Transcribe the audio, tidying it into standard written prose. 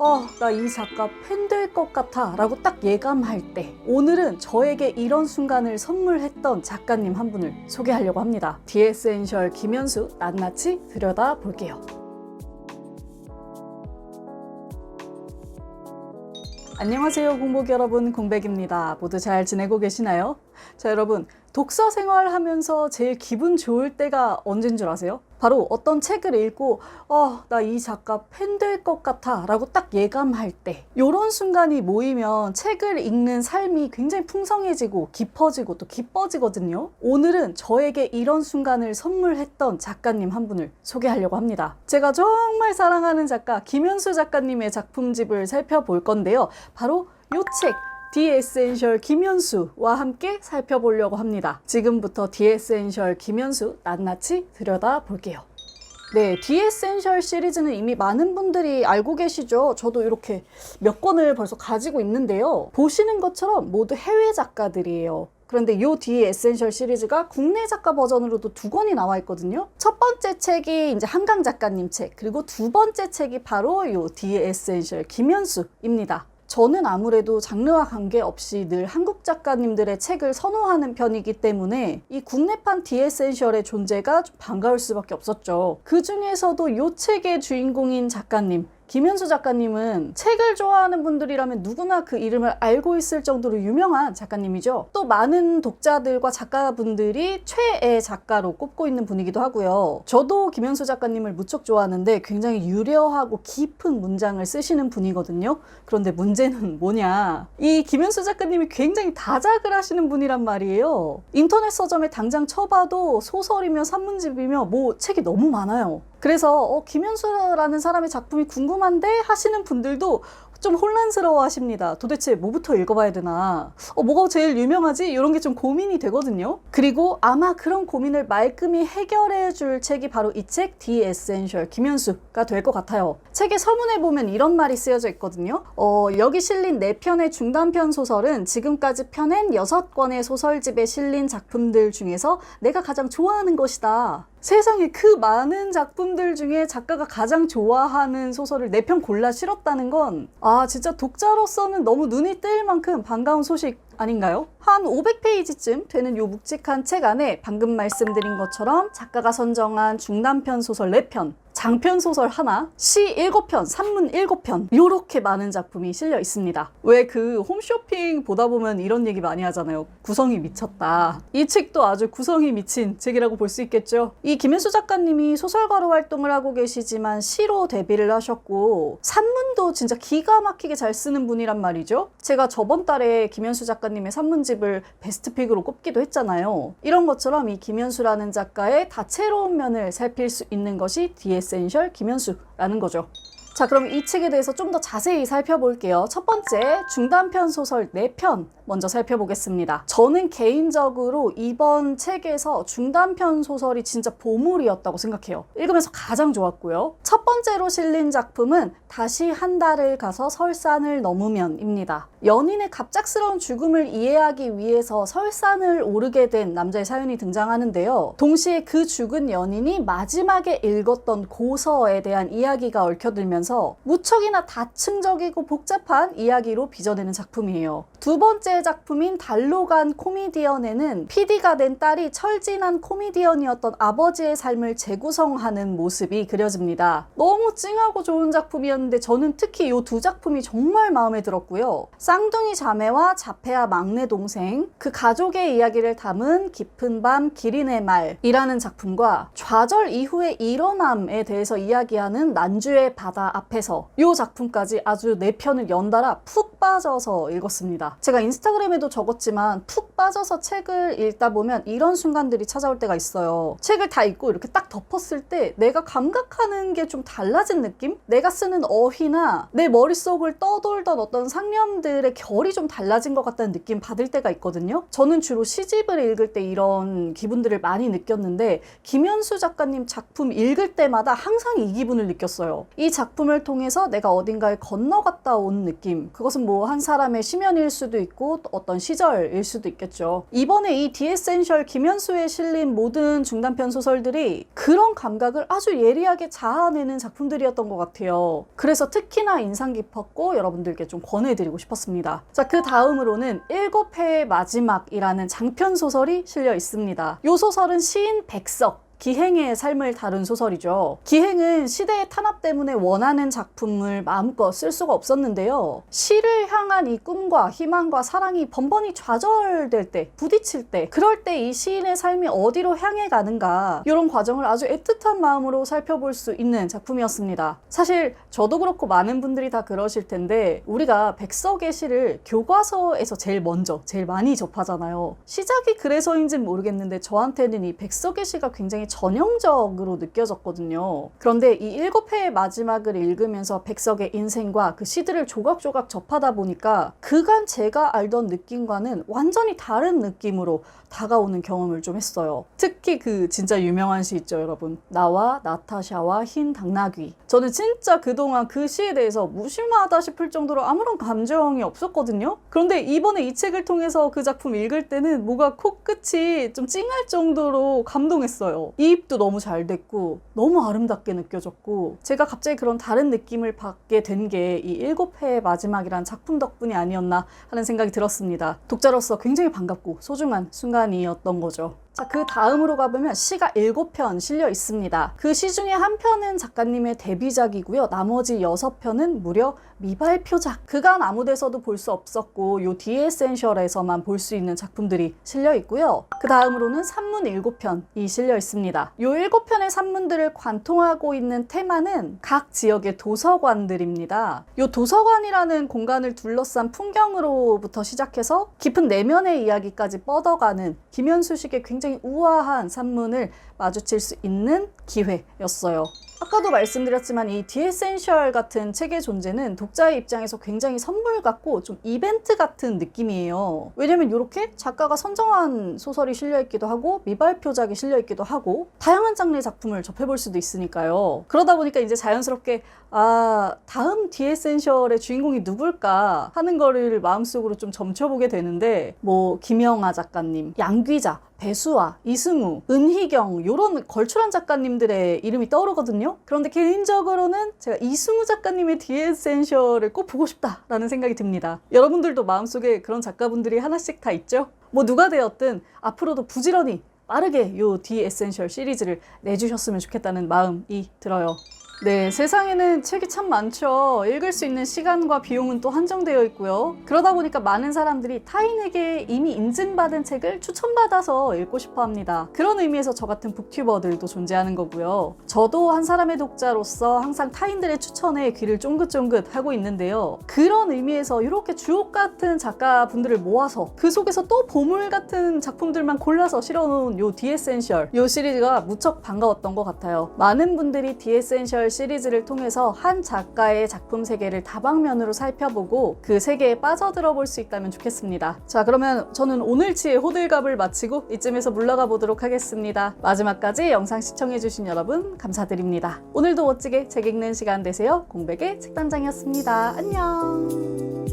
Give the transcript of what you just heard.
나 이 작가 팬 될 것 같아 라고 딱 예감할 때, 오늘은 저에게 이런 순간을 선물했던 작가님 한 분을 소개하려고 합니다. 디에센셜 김현수 낱낱이 들여다볼게요. 안녕하세요 공복 여러분, 공백입니다. 모두 잘 지내고 계시나요? 자, 여러분, 독서 생활하면서 제일 기분 좋을 때가 언제인 줄 아세요? 바로 어떤 책을 읽고 나 이 작가 팬 될 것 같아 라고 딱 예감할 때, 이런 순간이 모이면 책을 읽는 삶이 굉장히 풍성해지고 깊어지고 또 기뻐지거든요. 오늘은 저에게 이런 순간을 선물했던 작가님 한 분을 소개하려고 합니다. 제가 정말 사랑하는 작가 김현수 작가님의 작품집을 살펴볼 건데요. 바로 이 책, 디에센셜 김현수와 함께 살펴보려고 합니다. 지금부터 디에센셜 김현수 낱낱이 들여다볼게요. 네, 디에센셜 시리즈는 이미 많은 분들이 알고 계시죠? 저도 이렇게 몇 권을 벌써 가지고 있는데요. 보시는 것처럼 모두 해외 작가들이에요. 그런데 이 디에센셜 시리즈가 국내 작가 버전으로도 2권이 나와 있거든요. 첫 번째 책이 이제 한강 작가님 책, 그리고 두 번째 책이 바로 이 디에센셜 김현수입니다. 저는 아무래도 장르와 관계없이 늘 한국 작가님들의 책을 선호하는 편이기 때문에 이 국내판 디에센셜의 존재가 좀 반가울 수밖에 없었죠. 그 중에서도 이 책의 주인공인 작가님, 김현수 작가님은 책을 좋아하는 분들이라면 누구나 그 이름을 알고 있을 정도로 유명한 작가님이죠. 또 많은 독자들과 작가분들이 최애 작가로 꼽고 있는 분이기도 하고요. 저도 김현수 작가님을 무척 좋아하는데 굉장히 유려하고 깊은 문장을 쓰시는 분이거든요. 그런데 문제는 뭐냐, 이 김현수 작가님이 굉장히 다작을 하시는 분이란 말이에요. 인터넷 서점에 당장 쳐봐도 소설이며 산문집이며 책이 너무 많아요. 그래서 김현수라는 사람의 작품이 궁금한데 하시는 분들도 좀 혼란스러워 하십니다. 도대체 뭐부터 읽어봐야 되나? 뭐가 제일 유명하지? 이런 게 좀 고민이 되거든요. 그리고 아마 그런 고민을 말끔히 해결해 줄 책이 바로 이 책, 디에센셜 김현수가 될 것 같아요. 책의 서문에 보면 이런 말이 쓰여져 있거든요. 여기 실린 4편의 중단편 소설은 지금까지 펴낸 6권의 소설집에 실린 작품들 중에서 내가 가장 좋아하는 것이다. 세상에 그 많은 작품들 중에 작가가 가장 좋아하는 소설을 4편 골라 실었다는 건 진짜 독자로서는 너무 눈이 뜨일 만큼 반가운 소식 아닌가요? 한 500페이지쯤 되는 요 묵직한 책 안에 방금 말씀드린 것처럼 작가가 선정한 중단편 소설 4편, 장편 소설 하나, 시 7편, 산문 7편, 이렇게 많은 작품이 실려 있습니다. 왜 그 홈쇼핑 보다 보면 이런 얘기 많이 하잖아요. 구성이 미쳤다. 이 책도 아주 구성이 미친 책이라고 볼 수 있겠죠. 이 김현수 작가님이 소설가로 활동을 하고 계시지만 시로 데뷔를 하셨고 산문도 진짜 기가 막히게 잘 쓰는 분이란 말이죠. 제가 저번 달에 김현수 작가님의 산문집을 베스트픽으로 꼽기도 했잖아요. 이런 것처럼 이 김현수라는 작가의 다채로운 면을 살필 수 있는 것이 디에센셜 김현수라는 거죠. 자, 그럼 이 책에 대해서 좀 더 자세히 살펴볼게요. 첫 번째, 중단편 소설 4편 먼저 살펴보겠습니다. 저는 개인적으로 이번 책에서 중단편 소설이 진짜 보물이었다고 생각해요. 읽으면서 가장 좋았고요. 첫 번째로 실린 작품은 다시 한 달을 가서 설산을 넘으면입니다. 연인의 갑작스러운 죽음을 이해하기 위해서 설산을 오르게 된 남자의 사연이 등장하는데요. 동시에 그 죽은 연인이 마지막에 읽었던 고서에 대한 이야기가 얽혀들면서 무척이나 다층적이고 복잡한 이야기로 빚어내는 작품이에요. 두 번째 작품인 달로 간 코미디언에는 PD가 된 딸이 철진한 코미디언이었던 아버지의 삶을 재구성하는 모습이 그려집니다. 너무 찡하고 좋은 작품이었는데 저는 특히 이 2 작품이 정말 마음에 들었고요. 쌍둥이 자매와 자폐아 막내 동생, 그 가족의 이야기를 담은 깊은 밤 기린의 말이라는 작품과 좌절 이후의 일어남에 대해서 이야기하는 난주의 바다 앞에서, 이 작품까지 아주 4편을 연달아 푹 빠져서 읽었습니다. 제가 인스타그램에도 적었지만 푹 빠져서 책을 읽다 보면 이런 순간들이 찾아올 때가 있어요. 책을 다 읽고 이렇게 딱 덮었을 때 내가 감각하는 게 좀 달라진 느낌? 내가 쓰는 어휘나 내 머릿속을 떠돌던 어떤 상념들의 결이 좀 달라진 것 같다는 느낌 받을 때가 있거든요. 저는 주로 시집을 읽을 때 이런 기분들을 많이 느꼈는데 김현수 작가님 작품 읽을 때마다 항상 이 기분을 느꼈어요. 이 작품 작품을 통해서 내가 어딘가에 건너갔다 온 느낌. 그것은 뭐 한 사람의 심연일 수도 있고 또 어떤 시절일 수도 있겠죠. 이번에 이 디에센셜 김현수에 실린 모든 중단편 소설들이 그런 감각을 아주 예리하게 자아내는 작품들이었던 것 같아요. 그래서 특히나 인상 깊었고 여러분들께 좀 권해드리고 싶었습니다. 자, 그 다음으로는 7회의 마지막이라는 장편 소설이 실려 있습니다. 이 소설은 시인 백석 기행의 삶을 다룬 소설이죠. 기행은 시대의 탄압 때문에 원하는 작품을 마음껏 쓸 수가 없었는데요. 시를 향한 이 꿈과 희망과 사랑이 번번이 좌절될 때, 부딪힐 때, 그럴 때 이 시인의 삶이 어디로 향해 가는가, 이런 과정을 아주 애틋한 마음으로 살펴볼 수 있는 작품이었습니다. 사실 저도 그렇고 많은 분들이 다 그러실 텐데 우리가 백석의 시를 교과서에서 제일 먼저, 제일 많이 접하잖아요. 시작이 그래서인지는 모르겠는데 저한테는 이 백석의 시가 굉장히 전형적으로 느껴졌거든요. 그런데 이 7회의 마지막을 읽으면서 백석의 인생과 그 시들을 조각조각 접하다 보니까 그간 제가 알던 느낌과는 완전히 다른 느낌으로 다가오는 경험을 좀 했어요. 특히 그 진짜 유명한 시 있죠, 여러분. 나와 나타샤와 흰 당나귀. 저는 진짜 그동안 그 시에 대해서 무심하다 싶을 정도로 아무런 감정이 없었거든요. 그런데 이번에 이 책을 통해서 그 작품 읽을 때는 뭐가 코끝이 좀 찡할 정도로 감동했어요. 이입도 너무 잘 됐고 너무 아름답게 느껴졌고 제가 갑자기 그런 다른 느낌을 받게 된 게 이 7회의 마지막이란 작품 덕분이 아니었나 하는 생각이 들었습니다. 독자로서 굉장히 반갑고 소중한 순간이었던 거죠. 자, 그 다음으로 가보면 시가 7편 실려 있습니다. 그 시 중에 한 편은 작가님의 데뷔작이고요. 나머지 6편은 무려 미발표작. 그간 아무 데서도 볼 수 없었고 요 디에센셜에서만 볼 수 있는 작품들이 실려 있고요. 그 다음으로는 산문 7편이 실려 있습니다. 요 7편의 산문들을 관통하고 있는 테마는 각 지역의 도서관들입니다. 요 도서관이라는 공간을 둘러싼 풍경으로부터 시작해서 깊은 내면의 이야기까지 뻗어가는 김현수식의 굉장히 우아한 산문을 마주칠 수 있는 기회였어요. 아까도 말씀드렸지만 이 디에센셜 같은 책의 존재는 독자의 입장에서 굉장히 선물 같고 좀 이벤트 같은 느낌이에요. 왜냐면 이렇게 작가가 선정한 소설이 실려있기도 하고 미발표작이 실려있기도 하고 다양한 장르의 작품을 접해볼 수도 있으니까요. 그러다 보니까 이제 자연스럽게 다음 디에센셜의 주인공이 누굴까 하는 거를 마음속으로 좀 점쳐보게 되는데 뭐 김영하 작가님, 양귀자, 배수아, 이승우, 은희경 이런 걸출한 작가님들의 이름이 떠오르거든요. 그런데 개인적으로는 제가 이승우 작가님의 디에센셜을 꼭 보고 싶다라는 생각이 듭니다. 여러분들도 마음속에 그런 작가분들이 하나씩 다 있죠? 뭐 누가 되었든 앞으로도 부지런히 빠르게 요 디에센셜 시리즈를 내주셨으면 좋겠다는 마음이 들어요. 네, 세상에는 책이 참 많죠. 읽을 수 있는 시간과 비용은 또 한정되어 있고요. 그러다 보니까 많은 사람들이 타인에게 이미 인증받은 책을 추천받아서 읽고 싶어 합니다. 그런 의미에서 저 같은 북튜버들도 존재하는 거고요. 저도 한 사람의 독자로서 항상 타인들의 추천에 귀를 쫑긋쫑긋 하고 있는데요. 그런 의미에서 이렇게 주옥 같은 작가분들을 모아서 그 속에서 또 보물 같은 작품들만 골라서 실어놓은 요 디에센셜, 요 시리즈가 무척 반가웠던 것 같아요. 많은 분들이 디에센셜 시리즈를 통해서 한 작가의 작품 세계를 다방면으로 살펴보고 그 세계에 빠져들어 볼 수 있다면 좋겠습니다. 자, 그러면 저는 오늘치의 호들갑을 마치고 이쯤에서 물러가 보도록 하겠습니다. 마지막까지 영상 시청해주신 여러분 감사드립니다. 오늘도 멋지게 책 읽는 시간 되세요. 공백의 책단장이었습니다. 안녕.